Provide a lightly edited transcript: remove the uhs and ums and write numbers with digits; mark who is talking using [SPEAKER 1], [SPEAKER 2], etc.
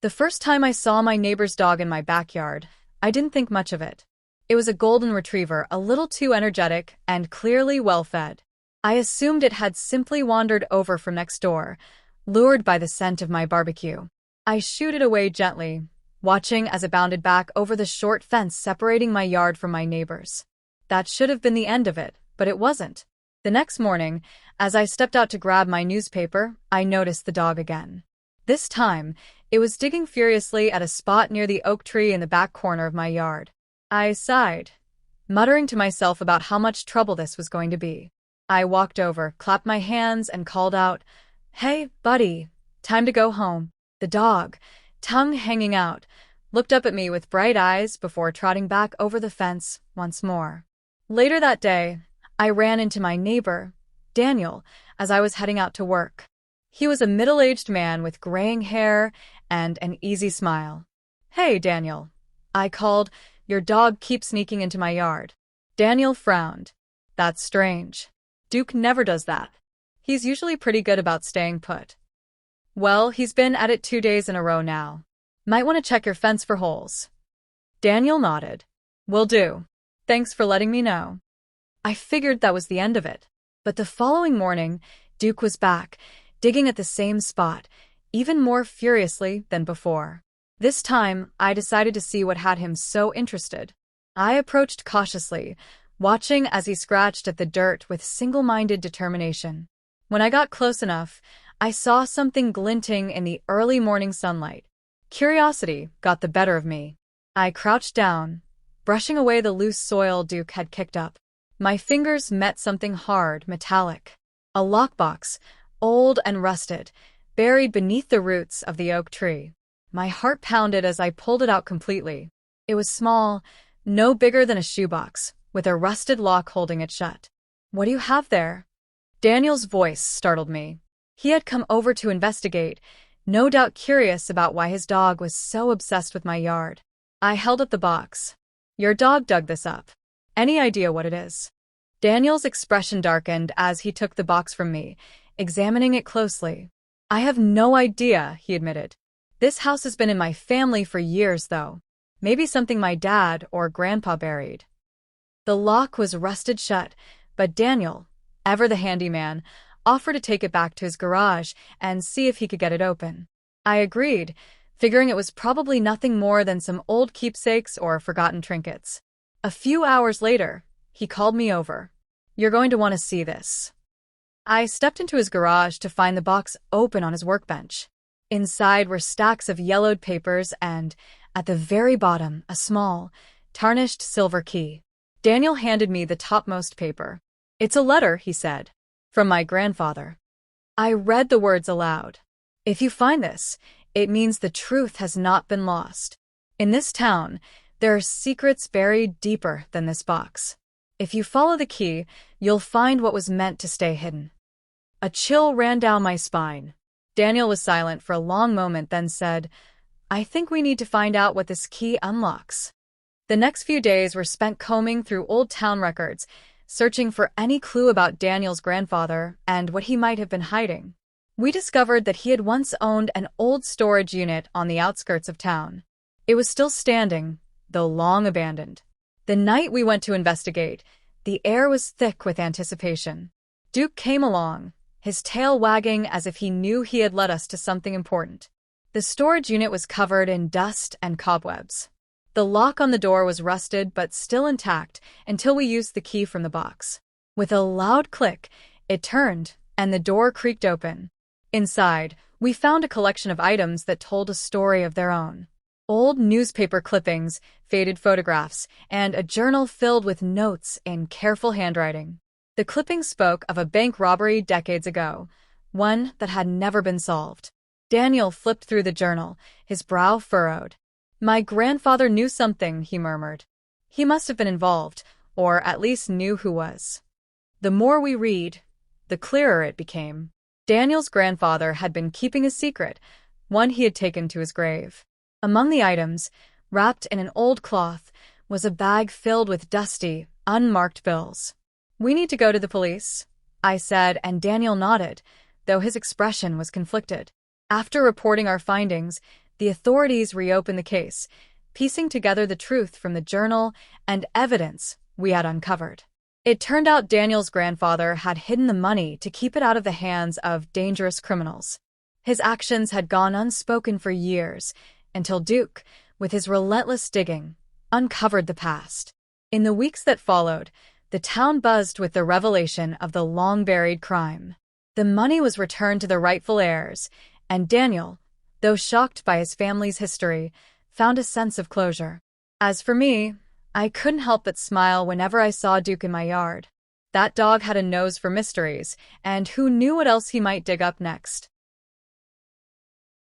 [SPEAKER 1] The first time I saw my neighbor's dog in my backyard, I didn't think much of it. It was a golden retriever, a little too energetic and clearly well-fed. I assumed it had simply wandered over from next door, lured by the scent of my barbecue. I shooed it away gently, watching as it bounded back over the short fence separating my yard from my neighbor's. That should have been the end of it, but it wasn't. The next morning, as I stepped out to grab my newspaper, I noticed the dog again. This time, it was digging furiously at a spot near the oak tree in the back corner of my yard. I sighed, muttering to myself about how much trouble this was going to be. I walked over, clapped my hands, and called out, "Hey, buddy, time to go home." The dog, tongue hanging out, looked up at me with bright eyes before trotting back over the fence once more. Later that day, I ran into my neighbor, Daniel, as I was heading out to work. He was a middle-aged man with graying hair and an easy smile. "Hey, Daniel," I called, "your dog keeps sneaking into my yard." Daniel frowned. "That's strange. Duke never does that. He's usually pretty good about staying put." "Well, he's been at it 2 days in a row now. Might want to check your fence for holes." Daniel nodded. "Will do. Thanks for letting me know." I figured that was the end of it. But the following morning, Duke was back, digging at the same spot, even more furiously than before. This time, I decided to see what had him so interested. I approached cautiously, watching as he scratched at the dirt with single-minded determination. When I got close enough, I saw something glinting in the early morning sunlight. Curiosity got the better of me. I crouched down, brushing away the loose soil Duke had kicked up. My fingers met something hard, metallic. A lockbox, old and rusted, buried beneath the roots of the oak tree. My heart pounded as I pulled it out completely. It was small, no bigger than a shoebox, with a rusted lock holding it shut. "What do you have there?" Daniel's voice startled me. He had come over to investigate, no doubt curious about why his dog was so obsessed with my yard. I held up the box. "Your dog dug this up. Any idea what it is?" Daniel's expression darkened as he took the box from me, examining it closely. "I have no idea," he admitted. "This house has been in my family for years, though. Maybe something my dad or grandpa buried." The lock was rusted shut, but Daniel, ever the handyman, offered to take it back to his garage and see if he could get it open. I agreed, figuring it was probably nothing more than some old keepsakes or forgotten trinkets. A few hours later, he called me over. "You're going to want to see this." I stepped into his garage to find the box open on his workbench. Inside were stacks of yellowed papers and, at the very bottom, a small, tarnished silver key. Daniel handed me the topmost paper. "It's a letter," he said, "from my grandfather." I read the words aloud. "If you find this, it means the truth has not been lost. In this town, there are secrets buried deeper than this box. If you follow the key, you'll find what was meant to stay hidden." A chill ran down my spine. Daniel was silent for a long moment, then said, "I think we need to find out what this key unlocks." The next few days were spent combing through old town records, searching for any clue about Daniel's grandfather and what he might have been hiding. We discovered that he had once owned an old storage unit on the outskirts of town. It was still standing, though long abandoned. The night we went to investigate, the air was thick with anticipation. Duke came along, his tail wagging as if he knew he had led us to something important. The storage unit was covered in dust and cobwebs. The lock on the door was rusted but still intact until we used the key from the box. With a loud click, it turned, and the door creaked open. Inside, we found a collection of items that told a story of their own. Old newspaper clippings, faded photographs, and a journal filled with notes in careful handwriting. The clippings spoke of a bank robbery decades ago, one that had never been solved. Daniel flipped through the journal, his brow furrowed. "My grandfather knew something," he murmured. "He must have been involved, or at least knew who was." The more we read, the clearer it became. Daniel's grandfather had been keeping a secret, one he had taken to his grave. Among the items, wrapped in an old cloth, was a bag filled with dusty, unmarked bills. "We need to go to the police," I said, and Daniel nodded, though his expression was conflicted. After reporting our findings, the authorities reopened the case, piecing together the truth from the journal and evidence we had uncovered. It turned out Daniel's grandfather had hidden the money to keep it out of the hands of dangerous criminals. His actions had gone unspoken for years, until Duke, with his relentless digging, uncovered the past. In the weeks that followed, the town buzzed with the revelation of the long-buried crime. The money was returned to the rightful heirs, and Daniel, though shocked by his family's history, found a sense of closure. As for me, I couldn't help but smile whenever I saw Duke in my yard. That dog had a nose for mysteries, and who knew what else he might dig up next.